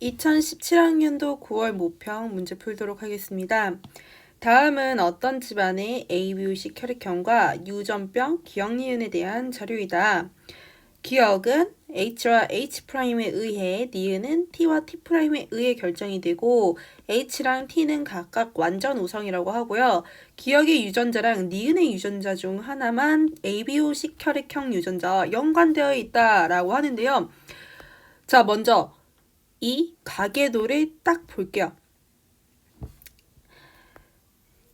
2017학년도 9월 모평 문제 풀도록 하겠습니다. 다음은 어떤 집안의 ABO식 혈액형과 유전병, 기억니은에 대한 자료이다. 기억은 H와 H'에 의해, 니은은 T와 T'에 의해 결정이 되고 H랑 T는 각각 완전 우성이라고 하고요. 기억의 유전자랑 니은의 유전자 중 하나만 ABO식 혈액형 유전자와 연관되어 있다라고 하는데요. 자, 먼저 이 가계도를 딱 볼게요.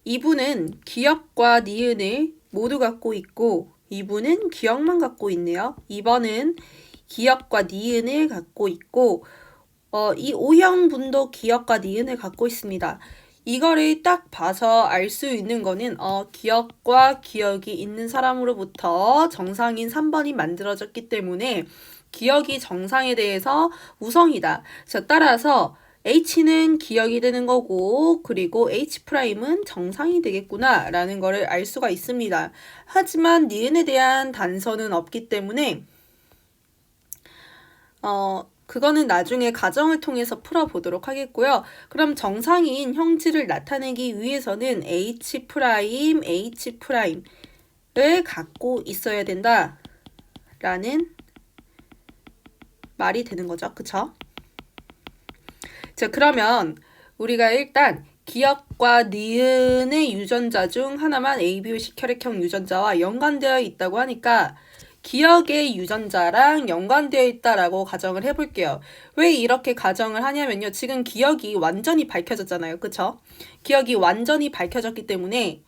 이분은 기억과 니은을 모두 갖고 있고 이분은 기억만 갖고 있네요. 2번은 기억과 니은을 갖고 있고 이 O형분도 기억과 니은을 갖고 있습니다. 이거를 딱 봐서 알 수 있는 거는 기억과 기억이 있는 사람으로부터 정상인 3번이 만들어졌기 때문에 기억이 정상에 대해서 우성이다. 자, 따라서 H는 기억이 되는 거고 그리고 H'은 정상이 되겠구나 라는 거를 알 수가 있습니다. 하지만 니은에 대한 단서는 없기 때문에 그거는 나중에 가정을 통해서 풀어보도록 하겠고요. 그럼 정상인 형질을 나타내기 위해서는 H', H'을 갖고 있어야 된다 라는 말이 되는 거죠. 그쵸? 자, 그러면 우리가 일단 기억과 니은의 유전자 중 하나만 ABO식 혈액형 유전자와 연관되어 있다고 하니까 기억의 유전자랑 연관되어 있다라고 가정을 해볼게요. 왜 이렇게 가정을 하냐면요. 지금 기억이 완전히 밝혀졌잖아요. 그쵸? 기억이 완전히 밝혀졌기 때문에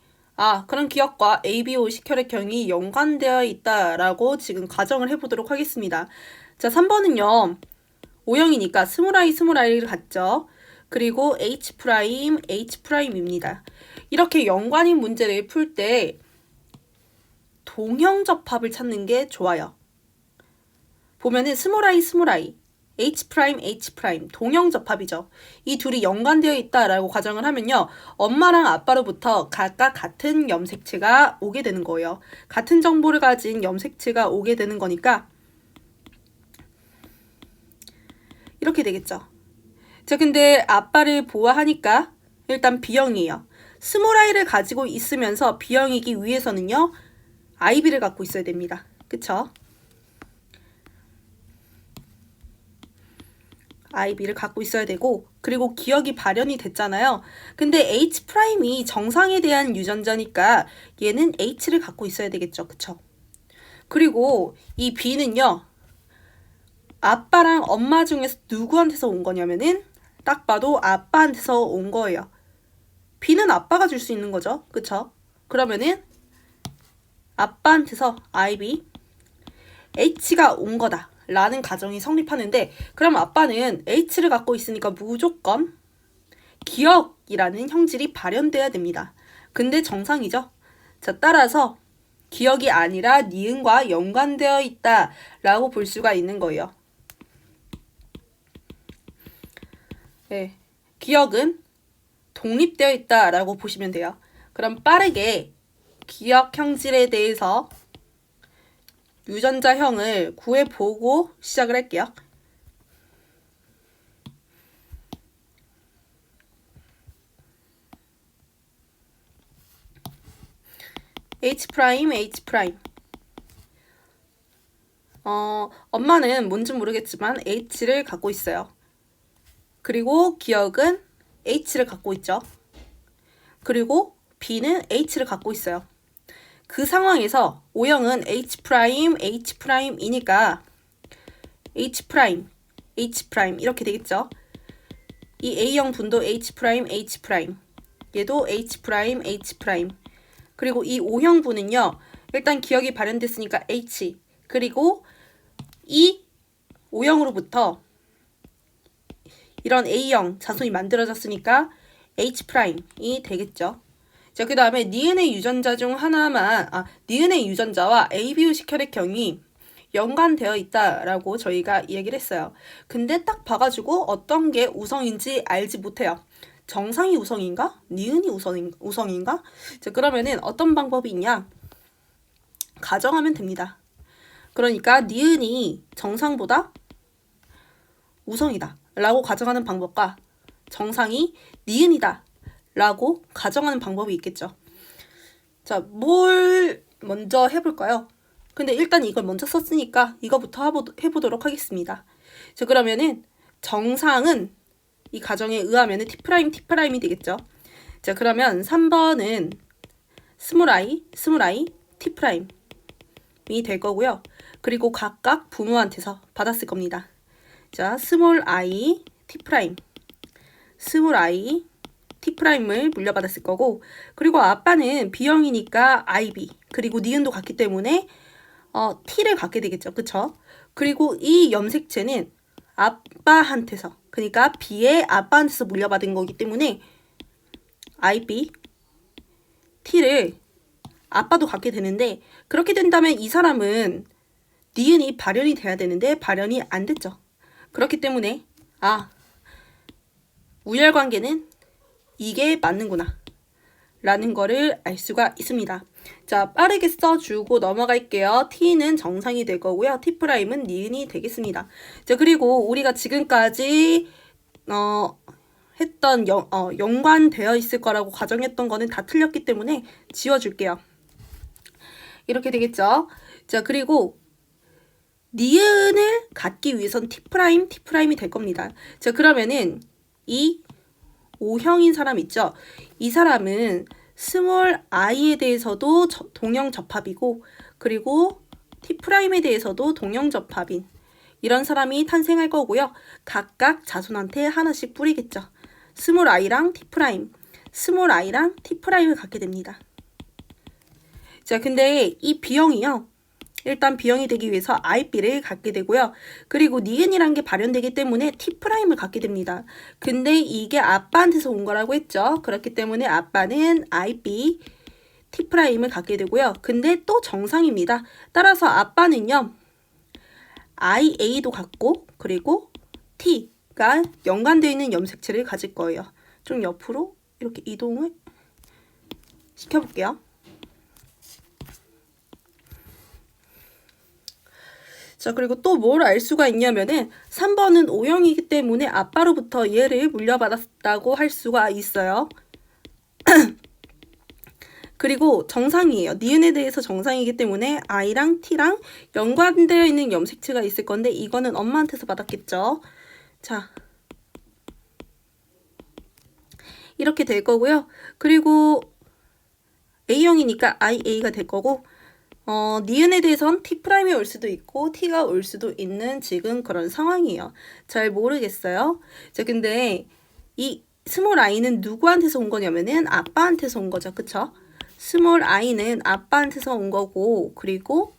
그럼 기억과 ABO식 혈액형이 연관되어 있다라고 지금 가정을 해보도록 하겠습니다. 자, 3번은요. O형이니까 스몰I를 갖죠. 그리고 H'입니다. 이렇게 연관인 문제를 풀 때 동형접합을 찾는 게 좋아요. 보면은 스몰I, H', 동형접합이죠. 이 둘이 연관되어 있다라고 가정을 하면요. 엄마랑 아빠로부터 각각 같은 염색체가 오게 되는 거예요. 같은 정보를 가진 염색체가 오게 되는 거니까 이렇게 되겠죠. 자, 근데 아빠를 보아하니까 일단 B형이에요. 스몰 i를 가지고 있으면서 B형이기 위해서는요. IB를 갖고 있어야 됩니다. 그쵸? IB를 갖고 있어야 되고 그리고 기억이 발현이 됐잖아요. 근데 H'이 정상에 대한 유전자니까 얘는 H를 갖고 있어야 되겠죠. 그쵸? 그리고 이 B는요. 아빠랑 엄마 중에서 누구한테서 온 거냐면은 딱 봐도 아빠한테서 온 거예요. B는 아빠가 줄 수 있는 거죠. 그쵸? 그러면은 아빠한테서 IB, H가 온 거다 라는 가정이 성립하는데 그럼 아빠는 H를 갖고 있으니까 무조건 기억이라는 형질이 발현돼야 됩니다. 근데 정상이죠. 자, 따라서 기억이 아니라 니은과 연관되어 있다 라고 볼 수가 있는 거예요. 네, 기억은 독립되어 있다라고 보시면 돼요. 그럼 빠르게 기억 형질에 대해서 유전자형을 구해보고 시작을 할게요. H'. 엄마는 뭔지 모르겠지만 H를 갖고 있어요. 그리고 기억은 H를 갖고 있죠. 그리고 B는 H를 갖고 있어요. 그 상황에서 O형은 H'이니까 H' 이렇게 되겠죠. 이 A형 분도 H'. 얘도 H'. 그리고 이 O형 분은요. 일단 기억이 발현됐으니까 H. 그리고 이 O형으로부터 이런 A형 자손이 만들어졌으니까 H'이 되겠죠. 자, 그 다음에 니은의 유전자 중 하나만, 니은의 유전자와 ABO식 혈액형이 연관되어 있다라고 저희가 이야기를 했어요. 근데 딱 봐가지고 어떤 게 우성인지 알지 못해요. 정상이 우성인가? 니은이 우성인가? 자, 그러면은 어떤 방법이 있냐? 가정하면 됩니다. 그러니까 니은이 정상보다 우성이다 라고 가정하는 방법과 정상이 니은이다 라고 가정하는 방법이 있겠죠. 자, 뭘 먼저 해볼까요? 근데 일단 이걸 먼저 썼으니까 이거부터 해보도록 하겠습니다. 자, 그러면은 정상은 이 가정에 의하면은 T'T'이 되겠죠. 자, 그러면 3번은 스몰 i, T'이 될 거고요. 그리고 각각 부모한테서 받았을 겁니다. 자, 스몰 i, T'을 물려받았을 거고, 그리고 아빠는 B형이니까 IB, 그리고 니은도 같기 때문에 T를 갖게 되겠죠. 그쵸? 그리고 이 염색체는 아빠한테서, 그러니까 B의 아빠한테서 물려받은 거기 때문에 IB, T를 아빠도 갖게 되는데, 그렇게 된다면 이 사람은 니은이 발현이 돼야 되는데 발현이 안 됐죠. 그렇기 때문에 우열관계는 이게 맞는구나 라는 거를 알 수가 있습니다. 자, 빠르게 써주고 넘어갈게요. T는 정상이 될 거고요. T'은 니은이 되겠습니다. 자, 그리고 우리가 지금까지 했던 연관되어 있을 거라고 가정했던 거는 다 틀렸기 때문에 지워줄게요. 이렇게 되겠죠. 자, 그리고 니은을 갖기 위해선 T'이 될 겁니다. 자, 그러면은 이 O형인 사람 있죠? 이 사람은 스몰 i에 대해서도 동형접합이고, 그리고 T'에 대해서도 동형접합인 이런 사람이 탄생할 거고요. 각각 자손한테 하나씩 뿌리겠죠. 스몰 i랑 T'을 갖게 됩니다. 자, 근데 이 B형이요. 일단 B형이 되기 위해서 IB를 갖게 되고요. 그리고 니은이란 게 발현되기 때문에 T'을 갖게 됩니다. 근데 이게 아빠한테서 온 거라고 했죠. 그렇기 때문에 아빠는 IB, T'을 갖게 되고요. 근데 또 정상입니다. 따라서 아빠는요. IA도 갖고, 그리고 T가 연관되어 있는 염색체를 가질 거예요. 좀 옆으로 이렇게 이동을 시켜볼게요. 자, 그리고 또 뭘 알 수가 있냐면은 3번은 O형이기 때문에 아빠로부터 얘를 물려받았다고 할 수가 있어요. 그리고 정상이에요. 니은에 대해서 정상이기 때문에 I랑 T랑 연관되어 있는 염색체가 있을 건데 이거는 엄마한테서 받았겠죠. 자, 이렇게 될 거고요. 그리고 A형이니까 IA가 될 거고, 니은에 대해선 T'이 올 수도 있고 T가 올 수도 있는 지금 그런 상황이에요. 잘 모르겠어요. 자, 근데 이 스몰 i는 누구한테서 온 거냐면은 아빠한테서 온 거죠. 그쵸? 스몰 i는 아빠한테서 온 거고, 그리고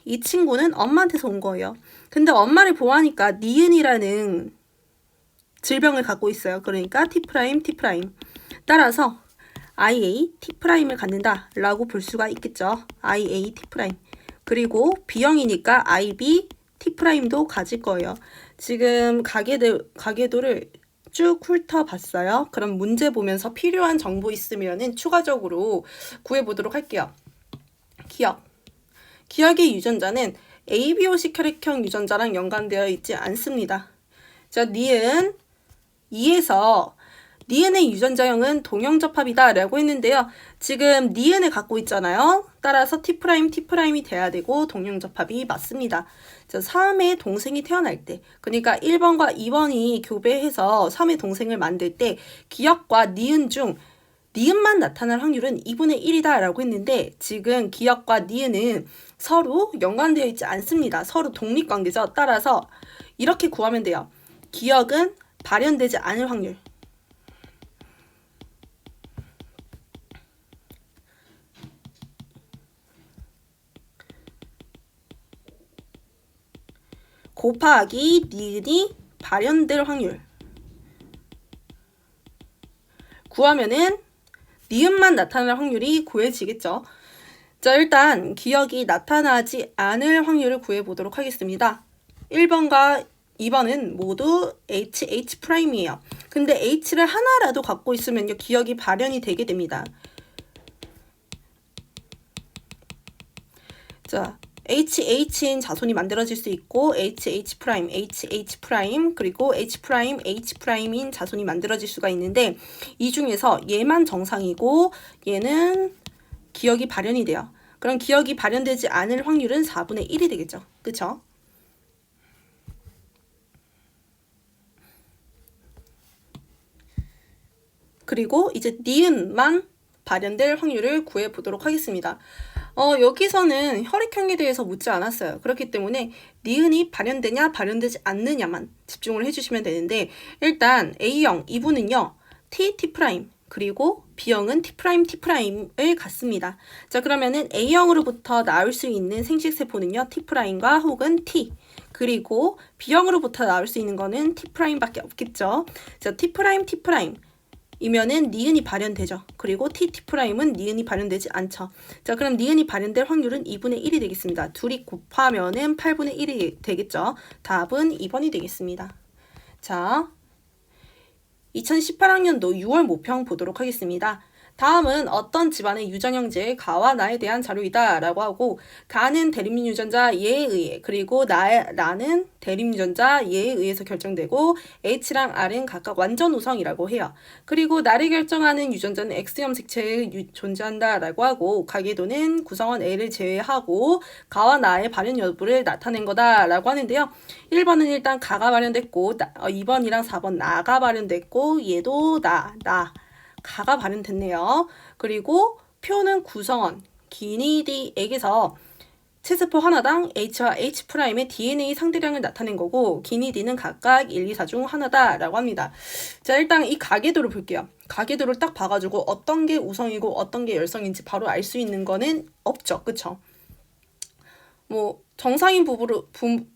이 친구는 엄마한테서 온 거예요. 근데 엄마를 보호하니까 니은이라는 질병을 갖고 있어요. 그러니까 T'. 따라서 IA, T'을 갖는다 라고 볼 수가 있겠죠. IA, T'. 그리고 B형이니까 IB, T'도 가질 거예요. 지금 가계도를 쭉 훑어봤어요. 그럼 문제 보면서 필요한 정보 있으면은 추가적으로 구해보도록 할게요. 기억의 유전자는 ABOC 혈액형 유전자랑 연관되어 있지 않습니다. 자, 니은 2에서 니은의 유전자형은 동형접합이다 라고 했는데요. 지금 니은을 갖고 있잖아요. 따라서 T'이 돼야 되고 동형접합이 맞습니다. 자, 3의 동생이 태어날 때, 그러니까 1번과 2번이 교배해서 3의 동생을 만들 때 기역과 니은 중 니은만 나타날 확률은 2분의 1이다 라고 했는데 지금 기역과 니은은 서로 연관되어 있지 않습니다. 서로 독립관계죠. 따라서 이렇게 구하면 돼요. 기역은 발현되지 않을 확률. 곱하기 니은이 발현될 확률. 구하면은 니은만 나타날 확률이 구해지겠죠. 자, 일단 기억이 나타나지 않을 확률을 구해보도록 하겠습니다. 1번과 2번은 모두 HH'이에요. 근데 H를 하나라도 갖고 있으면요, 기억이 발현이 되게 됩니다. 자, HH인 자손이 만들어질 수 있고 HH 프라임, HH 프라임, 그리고 H 프라임, H 프라임인 자손이 만들어질 수가 있는데 이 중에서 얘만 정상이고 얘는 기억이 발현이 돼요. 그럼 기억이 발현되지 않을 확률은 4분의 1이 되겠죠. 그쵸? 그리고 이제 니은만 발현될 확률을 구해보도록 하겠습니다. 여기서는 혈액형에 대해서 묻지 않았어요. 그렇기 때문에 니은이 발현되냐 발현되지 않느냐만 집중을 해주시면 되는데 일단 A형 이분은요. T, T 프라임 그리고 B형은 T 프라임, T 프라임을 갖습니다. 자 그러면은 A형으로부터 나올 수 있는 생식세포는요. T 프라임과 혹은 T 그리고 B형으로부터 나올 수 있는 거는 T 프라임밖에 없겠죠. 자 T 프라임, T 프라임 이면은 니은이 발현되죠. 그리고 T,T'은 니은이 발현되지 않죠. 자, 그럼 니은이 발현될 확률은 2분의 1이 되겠습니다. 둘이 곱하면은 8분의 1이 되겠죠. 답은 2번이 되겠습니다. 자, 2018학년도 6월 모평 보도록 하겠습니다. 다음은 어떤 집안의 유전형제의 가와 나에 대한 자료이다 라고 하고 가는 대립유전자 예에 의해 그리고 나는 대립유전자 예에 의해서 결정되고 H랑 R은 각각 완전 우성이라고 해요. 그리고 나를 결정하는 유전자는 X염 색체에 존재한다 라고 하고 가계도는 구성원 A를 제외하고 가와 나의 발현 여부를 나타낸 거다 라고 하는데요. 1번은 일단 가가 발현됐고 2번이랑 4번 나가 발현됐고 얘도 가가 발현됐네요. 그리고 표는 구성원 기니디에게서 체세포 하나당 H와 H'의 DNA 상대량을 나타낸 거고 기니디는 각각 1, 2, 4 중 하나다 라고 합니다. 자 일단 이 가계도를 볼게요. 가계도를 딱 봐가지고 어떤 게 우성이고 어떤 게 열성인지 바로 알 수 있는 거는 없죠. 그쵸? 뭐 정상인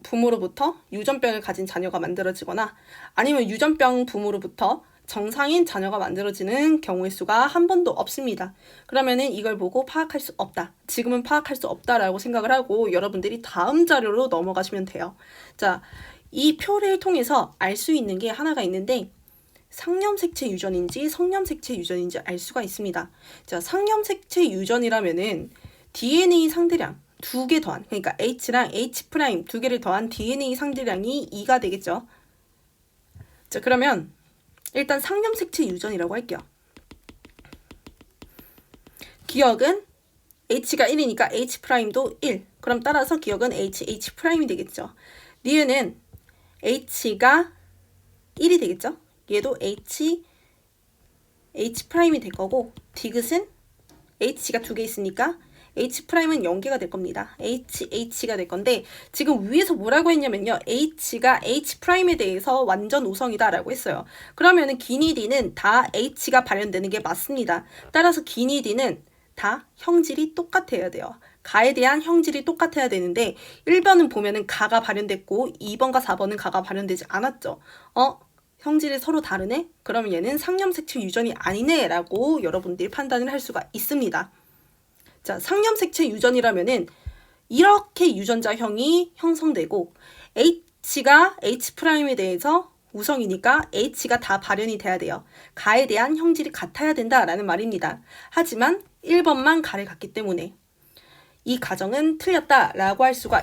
부모로부터 유전병을 가진 자녀가 만들어지거나 아니면 유전병 부모로부터 정상인 자녀가 만들어지는 경우의 수가 한 번도 없습니다. 그러면은 이걸 보고 파악할 수 없다. 지금은 파악할 수 없다라고 생각을 하고 여러분들이 다음 자료로 넘어가시면 돼요. 자, 이 표를 통해서 알 수 있는 게 하나가 있는데 상념색체 유전인지 성념색체 유전인지 알 수가 있습니다. 자, 상념색체 유전이라면은 DNA 상대량 2개 더한 그러니까 H랑 H' 2개를 더한 DNA 상대량이 2가 되겠죠. 자, 그러면 일단 상념색체 유전이라고 할게요. 기억은 H가 1이니까 H'도 1. 그럼 따라서 기억은 H'이 되겠죠. 니은은 H가 1이 되겠죠. 얘도 H'이 될 거고 디귿은 H가 2개 있으니까 H'은 0개가 될 겁니다. HH가 될 건데 지금 위에서 뭐라고 했냐면요. H가 H'에 대해서 완전 우성이다 라고 했어요. 그러면은 기니디는 다 H가 발현되는 게 맞습니다. 따라서 기니디는 다 형질이 똑같아야 돼요. 가에 대한 형질이 똑같아야 되는데 1번은 보면은 가가 발현됐고 2번과 4번은 가가 발현되지 않았죠. 형질이 서로 다르네? 그러면 얘는 상념색체 유전이 아니네 라고 여러분들이 판단을 할 수가 있습니다. 자, 상념색체 유전이라면은 이렇게 유전자형이 형성되고 H가 H'에 대해서 우성이니까 H가 다 발현이 돼야 돼요. 가에 대한 형질이 같아야 된다라는 말입니다. 하지만 1번만 가를 갖기 때문에 이 가정은 틀렸다라고 할 수가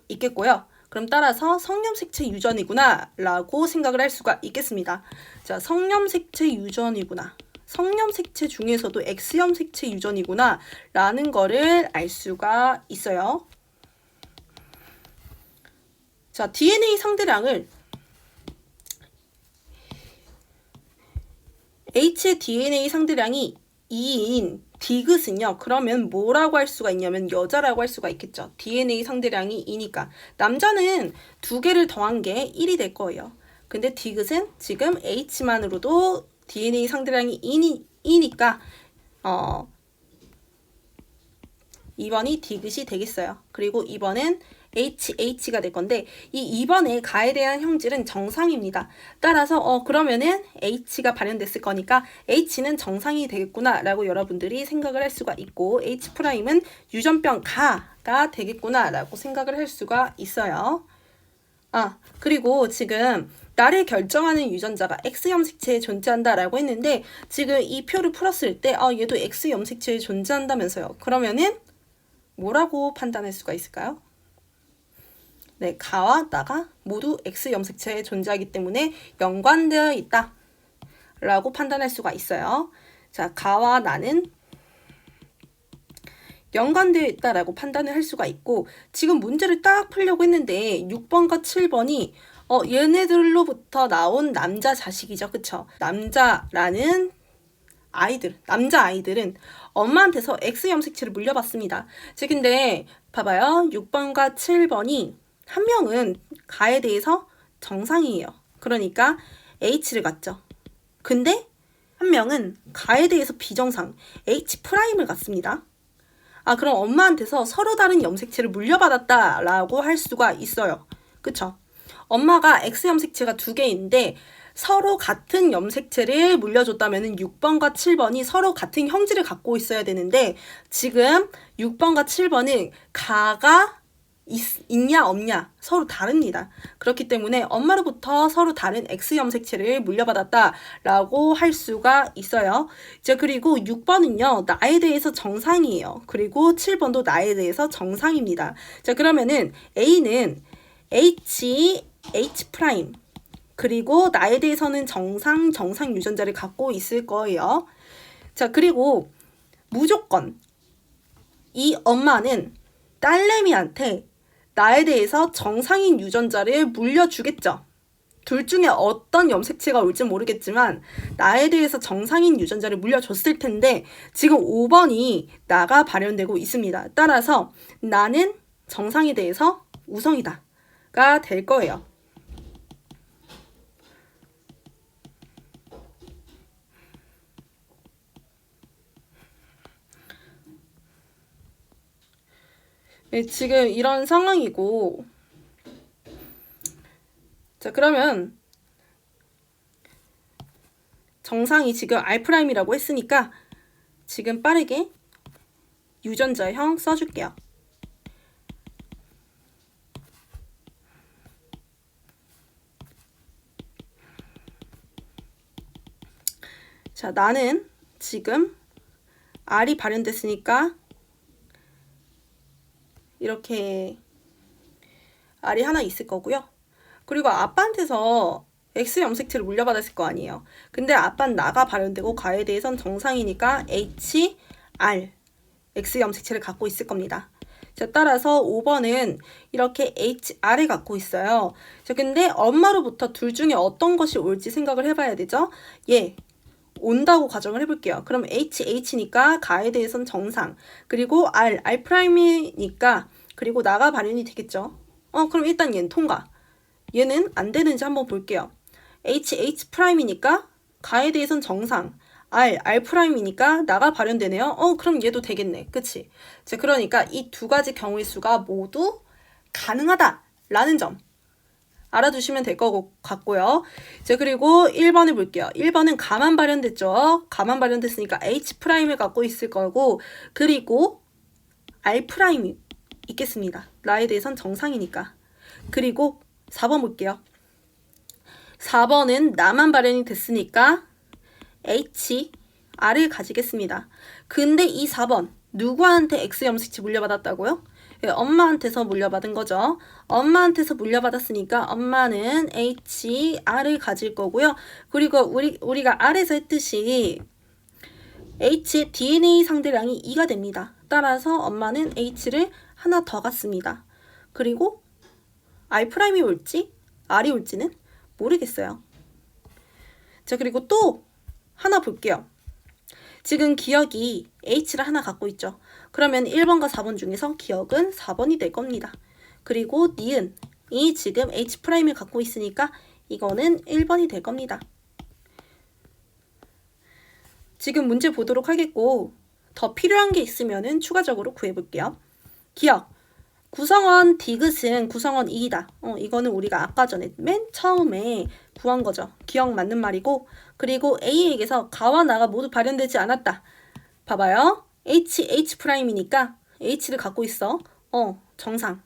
있겠고요. 그럼 따라서 성념색체 유전이구나 라고 생각을 할 수가 있겠습니다. 자, 성념색체 유전이구나. 성념색체 중에서도 X염 색체 유전이구나 라는 거를 알 수가 있어요. 자, DNA 상대량을 H의 DNA 상대량이 2인 디귿은요. 그러면 뭐라고 할 수가 있냐면 여자라고 할 수가 있겠죠. DNA 상대량이 2니까. 남자는 2개를 더한 게 1이 될 거예요. 근데 디귿은 지금 H만으로도 DNA 상대량이 2니까 2번이 디귿이 되겠어요. 그리고 2번은 HH가 될 건데 이 2번의 가에 대한 형질은 정상입니다. 따라서 그러면은 H가 발현됐을 거니까 H는 정상이 되겠구나 라고 여러분들이 생각을 할 수가 있고 H'은 유전병 가가 되겠구나 라고 생각을 할 수가 있어요. 그리고 지금 나를 결정하는 유전자가 X염 색체에 존재한다라고 했는데 지금 이 표를 풀었을 때 얘도 X염 색체에 존재한다면서요. 그러면은 뭐라고 판단할 수가 있을까요? 네, 가와 나가 모두 X 염색체에 존재하기 때문에 연관되어 있다 라고 판단할 수가 있어요. 자, 가와 나는 연관되어 있다라고 판단을 할 수가 있고, 지금 문제를 딱 풀려고 했는데 6번과 7번이 얘네들로부터 나온 남자 자식이죠. 그쵸? 남자라는 아이들, 남자 아이들은 엄마한테서 X 염색체를 물려받습니다. 근데 봐봐요. 6번과 7번이 한 명은 가에 대해서 정상이에요. 그러니까 H를 갖죠. 근데 한 명은 가에 대해서 비정상, H'을 갖습니다. 그럼 엄마한테서 서로 다른 염색체를 물려받았다라고 할 수가 있어요. 그쵸? 엄마가 X 염색체가 2개인데 서로 같은 염색체를 물려줬다면 6번과 7번이 서로 같은 형질을 갖고 있어야 되는데, 지금 6번과 7번은 가가 있냐 없냐 서로 다릅니다. 그렇기 때문에 엄마로부터 서로 다른 X 염색체를 물려받았다라고 할 수가 있어요. 그리고 6번은요, 나에 대해서 정상이에요. 그리고 7번도 나에 대해서 정상입니다. 그러면은 A는 H 그리고 나에 대해서는 정상 유전자를 갖고 있을 거예요. 그리고 무조건 이 엄마는 딸내미한테 나에 대해서 정상인 유전자를 물려주겠죠. 둘 중에 어떤 염색체가 올지 모르겠지만 나에 대해서 정상인 유전자를 물려줬을 텐데, 지금 5번이 나가 발현되고 있습니다. 따라서 나는 정상에 대해서 우성이다가 될 거예요. 네, 지금 이런 상황이고, 그러면 정상이 지금 R'이라고 했으니까 지금 빠르게 유전자형 써줄게요. 나는 지금 R이 발현됐으니까 이렇게 R이 하나 있을 거고요. 그리고 아빠한테서 X 염색체를 물려받았을 거 아니에요. 근데 아빠는 나가 발현되고 가에 대해선 정상이니까 HR, X 염색체를 갖고 있을 겁니다. 따라서 5번은 이렇게 HR을 갖고 있어요. 근데 엄마로부터 둘 중에 어떤 것이 올지 생각을 해봐야 되죠. 온다고 가정을 해볼게요. 그럼 HH니까 가에 대해선 정상, 그리고 R'이니까 그리고 나가 발현이 되겠죠. 그럼 일단 얘는 통과. 얘는 안 되는지 한번 볼게요. HH'이니까 가에 대해선 정상, R'이니까 나가 발현되네요. 그럼 얘도 되겠네. 그치? 그러니까 이 두 가지 경우의 수가 모두 가능하다라는 점 알아두시면 될 것 같고요. 그리고 1번을 볼게요. 1번은 가만 발현됐죠. 가만 발현됐으니까 H'을 갖고 있을 거고, 그리고 R'이 있겠습니다. 나에 대해선 정상이니까. 그리고 4번 볼게요. 4번은 나만 발현이 됐으니까 HR을 가지겠습니다. 근데 이 4번 누구한테 X 염색체 물려받았다고요? 엄마한테서 물려받은 거죠. 엄마한테서 물려받았으니까 엄마는 HR을 가질 거고요. 그리고 우리가 R에서 했듯이 H의 DNA 상대량이 2가 됩니다. 따라서 엄마는 H를 하나 더 갖습니다. 그리고 R'이 올지 R이 올지는 모르겠어요. 그리고 또 하나 볼게요. 지금 기억이 H를 하나 갖고 있죠. 그러면 1번과 4번 중에서 기억은 4번이 될 겁니다. 그리고 니은이 지금 H'을 갖고 있으니까 이거는 1번이 될 겁니다. 지금 문제 보도록 하겠고, 더 필요한 게 있으면 추가적으로 구해볼게요. 기억. 구성원 디귿은 구성원 2이다. 이거는 우리가 아까 전에 맨 처음에 구한 거죠. 기억 맞는 말이고, 그리고 A에게서 가와 나가 모두 발현되지 않았다. 봐봐요. H'이니까 H를 갖고 있어. 정상.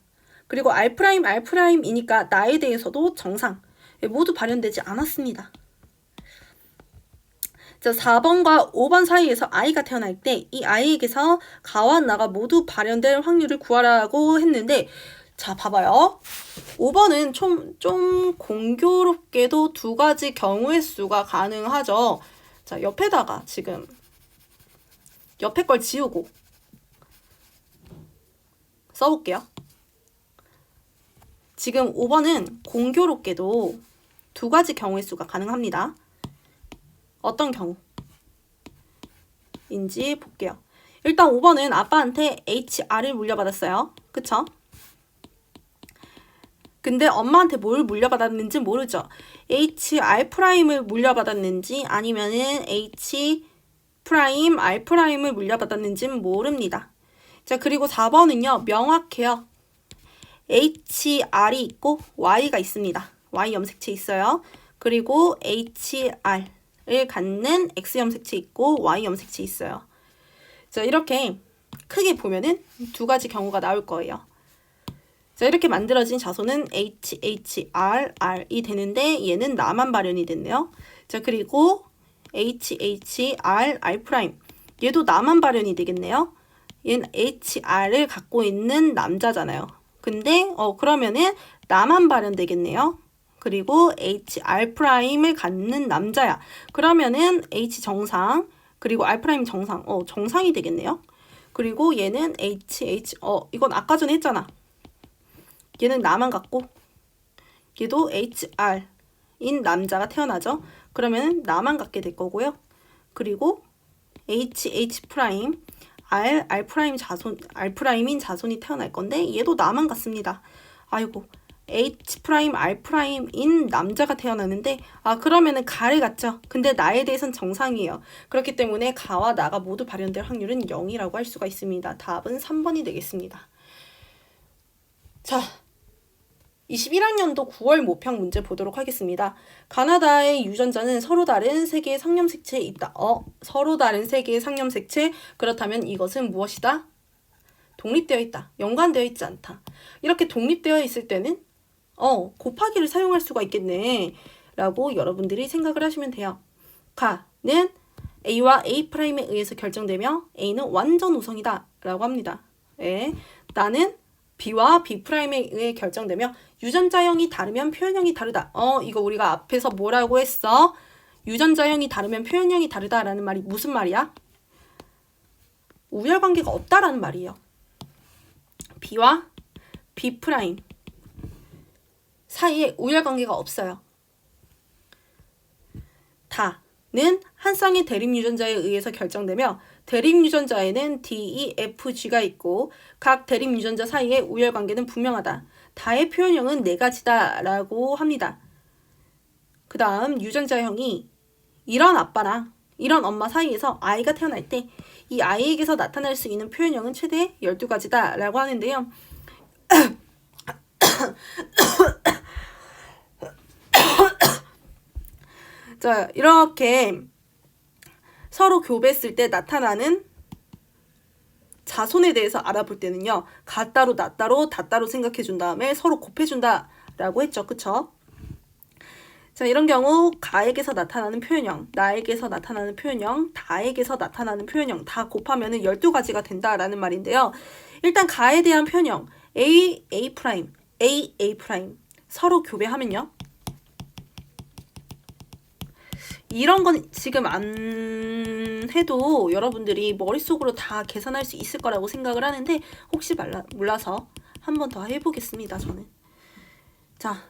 그리고 R'이니까 나에 대해서도 정상. 모두 발현되지 않았습니다. 4번과 5번 사이에서 아이가 태어날 때 이 아이에게서 가와 나가 모두 발현될 확률을 구하라고 했는데, 자, 봐봐요. 5번은 좀 공교롭게도 두 가지 경우의 수가 가능하죠. 자, 옆에다가 지금 옆에 걸 지우고 써볼게요. 지금 5번은 공교롭게도 두 가지 경우의 수가 가능합니다. 어떤 경우인지 볼게요. 일단 5번은 아빠한테 HR을 물려받았어요. 그쵸? 근데 엄마한테 뭘 물려받았는지 모르죠. HR'을 물려받았는지 아니면은 H'R'을 물려받았는지는 모릅니다. 자, 그리고 4번은요. 명확해요. HR이 있고 Y가 있습니다. Y 염색체 있어요. 그리고 HR을 갖는 X 염색체 있고 Y 염색체 있어요. 자, 이렇게 크게 보면은 두 가지 경우가 나올 거예요. 자, 이렇게 만들어진 자손은 HHRR이 되는데 얘는 나만 발현이 됐네요. 자, 그리고 HHRR'. 얘도 나만 발현이 되겠네요. 얘는 HR을 갖고 있는 남자잖아요. 근데 그러면은 나만 발현되겠네요. 그리고 HR''을 갖는 남자야. 그러면은 H 정상 그리고 R' 정상. 정상이 되겠네요. 그리고 얘는 이건 아까 전에 했잖아. 얘는 나만 갖고 얘도 HR인 남자가 태어나죠. 그러면 나만 갖게 될 거고요. 그리고 HH', R'인 자손이 태어날 건데 얘도 나만 갖습니다. 아이고, H'R'인 남자가 태어나는데 그러면은 가를 갖죠. 근데 나에 대해서는 정상이에요. 그렇기 때문에 가와 나가 모두 발현될 확률은 0이라고 할 수가 있습니다. 답은 3번이 되겠습니다. 자, 21학년도 9월 모평 문제 보도록 하겠습니다. 가나다의 유전자는 서로 다른 세 개의 상염색체에 있다. 서로 다른 세 개의 상염색체. 그렇다면 이것은 무엇이다? 독립되어 있다. 연관되어 있지 않다. 이렇게 독립되어 있을 때는 곱하기를 사용할 수가 있겠네. 라고 여러분들이 생각을 하시면 돼요. 가는 A와 A'에 의해서 결정되며 A는 완전 우성이다. 라고 합니다. 예. 나는 B와 B'에 의해 결정되며 유전자형이 다르면 표현형이 다르다. 이거 우리가 앞에서 뭐라고 했어? 유전자형이 다르면 표현형이 다르다라는 말이 무슨 말이야? 우열관계가 없다라는 말이에요. B와 B' 사이에 우열관계가 없어요. 다는 한 쌍의 대립 유전자에 의해서 결정되며 대립 유전자에는 D, E, F, G가 있고 각 대립 유전자 사이의 우열관계는 분명하다. 다의 표현형은 네 가지다 라고 합니다. 그 다음 유전자형이 이런 아빠랑 이런 엄마 사이에서 아이가 태어날 때 이 아이에게서 나타날 수 있는 표현형은 최대 12가지다 라고 하는데요. 자, 이렇게 서로 교배했을 때 나타나는 자손에 대해서 알아볼 때는요. 가따로, 나따로, 다따로 생각해 준 다음에 서로 곱해준다 라고 했죠. 그쵸? 자, 이런 경우 가에게서 나타나는 표현형, 나에게서 나타나는 표현형, 다에게서 나타나는 표현형 다 곱하면 12가지가 된다라는 말인데요. 일단 가에 대한 표현형 A, A', A, A' 서로 교배하면요. 이런 건 지금 안 해도 여러분들이 머릿속으로 다 계산할 수 있을 거라고 생각을 하는데 혹시 몰라서 한 번 더 해보겠습니다. 저는. 자,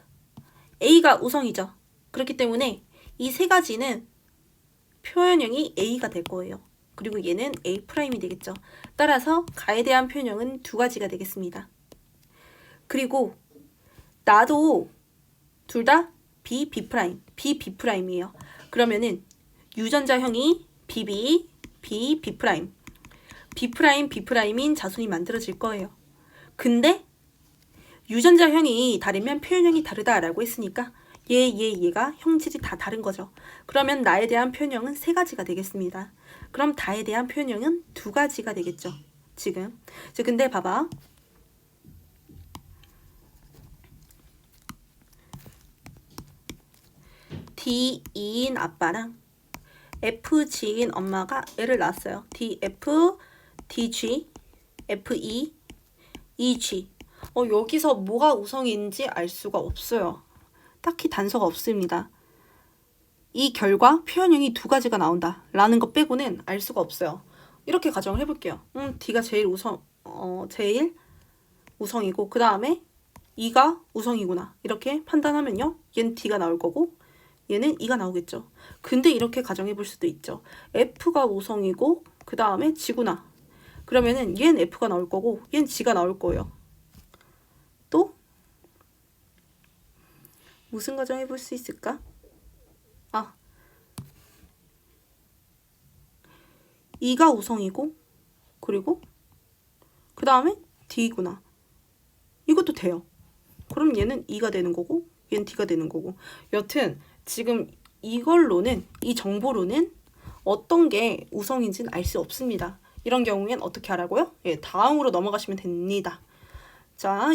A가 우성이죠. 그렇기 때문에 이 세 가지는 표현형이 A가 될 거예요. 그리고 얘는 A'이 되겠죠. 따라서 가에 대한 표현형은 두 가지가 되겠습니다. 그리고 나도 둘 다 B, B'이에요. 그러면은 유전자형이 BB, B, B'B'인 자손이 만들어질 거예요. 근데 유전자형이 다르면 표현형이 다르다라고 했으니까 얘가 형질이 다 다른 거죠. 그러면 나에 대한 표현형은 세 가지가 되겠습니다. 그럼 다에 대한 표현형은 두 가지가 되겠죠. 지금. 근데 봐봐. D인 아빠랑 FG인 엄마가 애를 낳았어요. DF, DG, FE, EG. 여기서 뭐가 우성인지 알 수가 없어요. 딱히 단서가 없습니다. 이 결과 표현형이 두 가지가 나온다 라는 것 빼고는 알 수가 없어요. 이렇게 가정을 해볼게요. D가 제일 우성이고 그 다음에 E가 우성이구나 이렇게 판단하면요, 얘는 D가 나올 거고 얘는 E가 나오겠죠. 근데 이렇게 가정해 볼 수도 있죠. F가 우성이고 그 다음에 G구나. 그러면은 얘는 F가 나올 거고 얘는 G가 나올 거예요. 또 무슨 가정해 볼 수 있을까? E가 우성이고 그리고 그 다음에 D구나. 이것도 돼요. 그럼 얘는 E가 되는 거고 얘는 D가 되는 거고. 여튼 지금 이걸로는, 이 정보로는 어떤 게 우성인지는 알 수 없습니다. 이런 경우엔 어떻게 하라고요? 예, 다음으로 넘어가시면 됩니다. 자,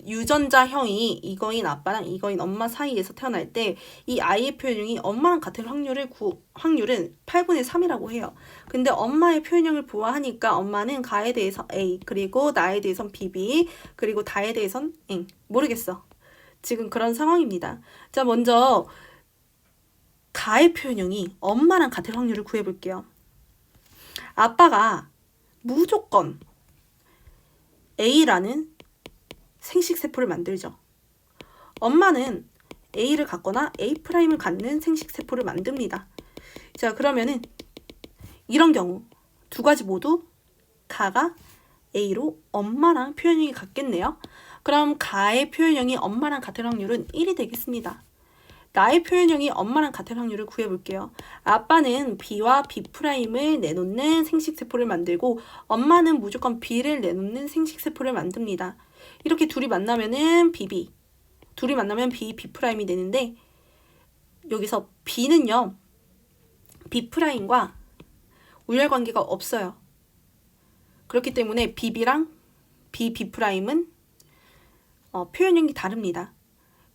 유전자형이 이거인 아빠랑 이거인 엄마 사이에서 태어날 때 이 아이의 표현형이 엄마랑 같을 확률은 8분의 3이라고 해요. 근데 엄마의 표현형을 보아하니까 엄마는 가에 대해서 A, 그리고 나에 대해선 BB, 그리고 다에 대해선 N. 모르겠어. 지금 그런 상황입니다. 자, 먼저 가의 표현형이 엄마랑 같을 확률을 구해볼게요. 아빠가 무조건 A라는 생식세포를 만들죠. 엄마는 A를 갖거나 A'을 갖는 생식세포를 만듭니다. 자, 그러면은 이런 경우 두 가지 모두 가가 A로 엄마랑 표현형이 같겠네요. 그럼 가의 표현형이 엄마랑 같을 확률은 1이 되겠습니다. 나의 표현형이 엄마랑 같을 확률을 구해볼게요. 아빠는 B와 B'을 내놓는 생식세포를 만들고 엄마는 무조건 B를 내놓는 생식세포를 만듭니다. 이렇게 둘이 만나면은 BB, 둘이 만나면 B'이 되는데 여기서 B는요, B'과 우열관계가 없어요. 그렇기 때문에 BB랑 B'은 표현형이 다릅니다.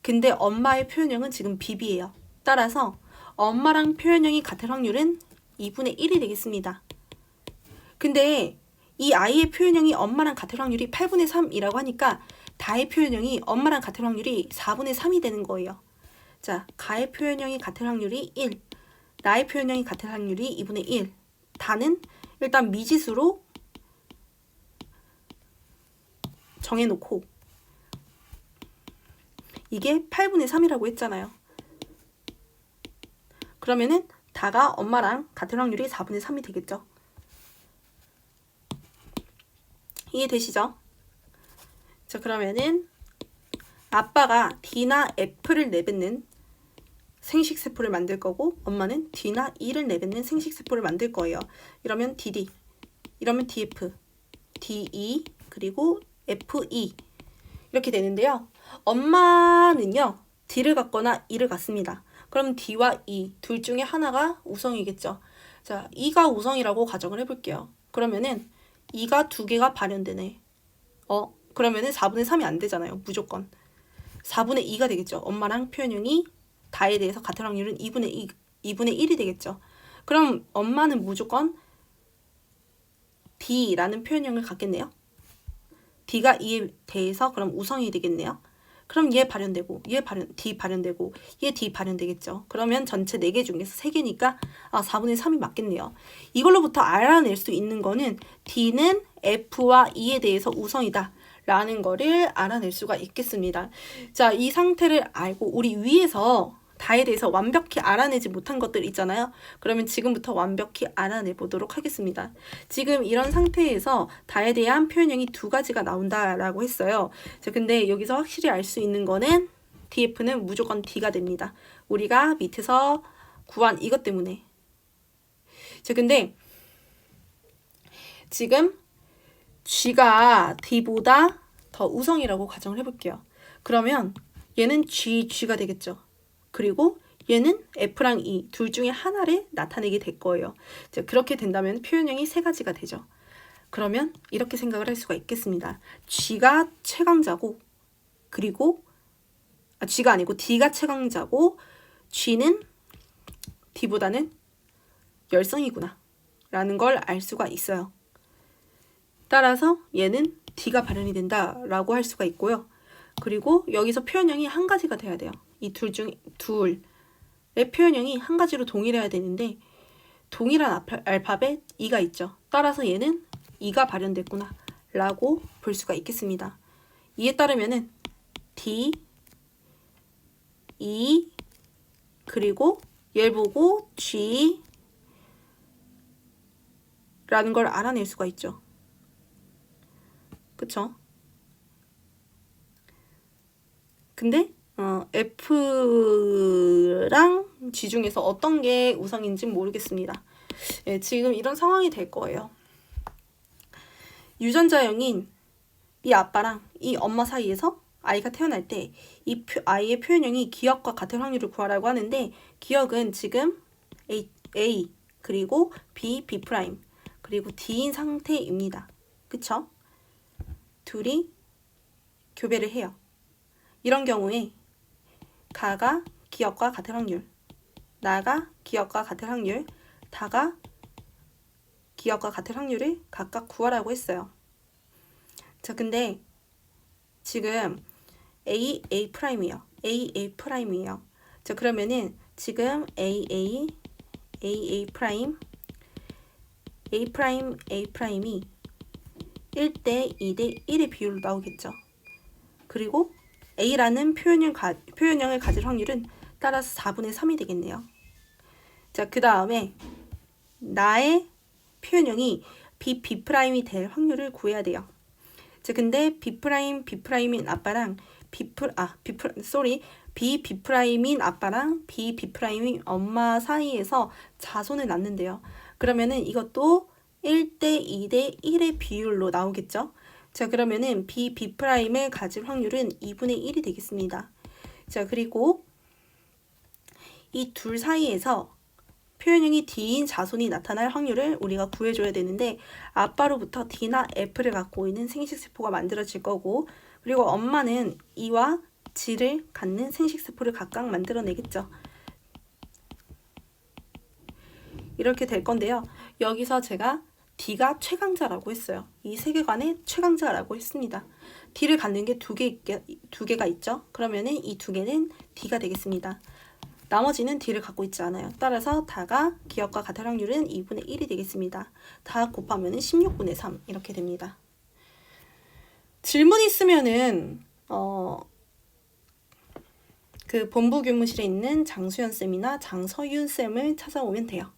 근데 엄마의 표현형은 지금 BB예요. 따라서 엄마랑 표현형이 같을 확률은 2분의 1이 되겠습니다. 근데 이 아이의 표현형이 엄마랑 같을 확률이 8분의 3이라고 하니까 다의 표현형이 엄마랑 같을 확률이 4분의 3이 되는 거예요. 자, 가의 표현형이 같을 확률이 1, 나의 표현형이 같을 확률이 2분의 1. 다는 일단 미지수로 정해놓고 이게 8분의 3이라고 했잖아요. 그러면은 다가 엄마랑 같을 확률이 4분의 3이 되겠죠. 이해되시죠? 자, 그러면은 아빠가 D나 F를 내뱉는 생식세포를 만들 거고 엄마는 D나 E를 내뱉는 생식세포를 만들 거예요. 이러면 DD, 이러면 DF, DE, 그리고 FE 이렇게 되는데요. 엄마는요, D를 갖거나 E를 갖습니다. 그럼 D와 E 둘 중에 하나가 우성이겠죠. 자, E가 우성이라고 가정을 해볼게요. 그러면은 E가 두 개가 발현되네. 그러면은 4분의 3이 안 되잖아요. 무조건 4분의 2가 되겠죠. 엄마랑 표현형이 다에 대해서 같은 확률은 2분의 1이 되겠죠. 그럼 엄마는 무조건 D라는 표현형을 갖겠네요. D가 E에 대해서 그럼 우성이 되겠네요. 그럼 얘 발현되고 D 발현되고 얘 D 발현되겠죠. 그러면 전체 4개 중에서 3개니까 4분의 3이 맞겠네요. 이걸로부터 알아낼 수 있는 거는 D는 F와 E에 대해서 우성이다 라는 거를 알아낼 수가 있겠습니다. 자, 이 상태를 알고 우리 위에서 다에 대해서 완벽히 알아내지 못한 것들 있잖아요. 그러면 지금부터 완벽히 알아내 보도록 하겠습니다. 지금 이런 상태에서 다에 대한 표현형이 두 가지가 나온다라고 했어요. 자, 근데 여기서 확실히 알 수 있는 거는 DF는 무조건 D가 됩니다. 우리가 밑에서 구한 이것 때문에. 자, 근데 지금 G가 D보다 더 우성이라고 가정을 해볼게요. 그러면 얘는 G가 되겠죠. 그리고 얘는 F랑 E 둘 중에 하나를 나타내게 될 거예요. 자, 그렇게 된다면 표현형이 세 가지가 되죠. 그러면 이렇게 생각을 할 수가 있겠습니다. G가 최강자고 그리고 G가 아니고 D가 최강자고 G는 D보다는 열성이구나 라는 걸 알 수가 있어요. 따라서 얘는 D가 발현이 된다라고 할 수가 있고요. 그리고 여기서 표현형이 한 가지가 돼야 돼요. 이 둘의 표현형이 한 가지로 동일해야 되는데 동일한 알파벳 E가 있죠. 따라서 얘는 E가 발현됐구나 라고 볼 수가 있겠습니다. 이에 따르면은 D, E, 그리고 얘를 보고 G 라는 걸 알아낼 수가 있죠. 그쵸? 근데 F랑 G 중에서 어떤 게 우상인지 모르겠습니다. 예, 지금 이런 상황이 될 거예요. 유전자형인 이 아빠랑 이 엄마 사이에서 아이가 태어날 때 이 아이의 표현형이 기억과 같을 확률을 구하라고 하는데 기억은 지금 A 그리고 B, B' 그리고 D인 상태입니다. 그쵸? 둘이 교배를 해요. 이런 경우에 가가 기억과 같을 확률, 나가 기억과 같을 확률, 다가 기억과 같을 확률을 각각 구하라고 했어요. 자, 근데 지금 A'이에요. A'A'이에요. 자, 그러면은 지금 AA, AA', A'A'이 1대 2대 1의 비율로 나오겠죠. 그리고 A라는 표현형을 가질 확률은 따라서 4분의 3이 되겠네요. 자, 그 다음에 나의 표현형이 B'이 될 확률을 구해야 돼요. 자, 근데 B'인 아빠랑 B'인 아빠랑 B'인 엄마 사이에서 자손을 낳는데요. 그러면은 이것도 1대 2대 1의 비율로 나오겠죠. 자, 그러면은 B'을 가질 확률은 2분의 1이 되겠습니다. 자, 그리고 이 둘 사이에서 표현형이 D인 자손이 나타날 확률을 우리가 구해줘야 되는데 아빠로부터 D나 F를 갖고 있는 생식세포가 만들어질 거고 그리고 엄마는 E와 G를 갖는 생식세포를 각각 만들어내겠죠. 이렇게 될 건데요. 여기서 제가 D가 최강자라고 했어요. 이 세계관의 최강자라고 했습니다. D를 갖는 게 두 개가 있죠. 그러면은 이 두 개는 D가 되겠습니다. 나머지는 D를 갖고 있지 않아요. 따라서 다가 기억과 같을 확률은 2분의 1이 되겠습니다. 다 곱하면 16분의 3 이렇게 됩니다. 질문 있으면은 그 본부 교무실에 있는 장수연 쌤이나 장서윤 쌤을 찾아오면 돼요.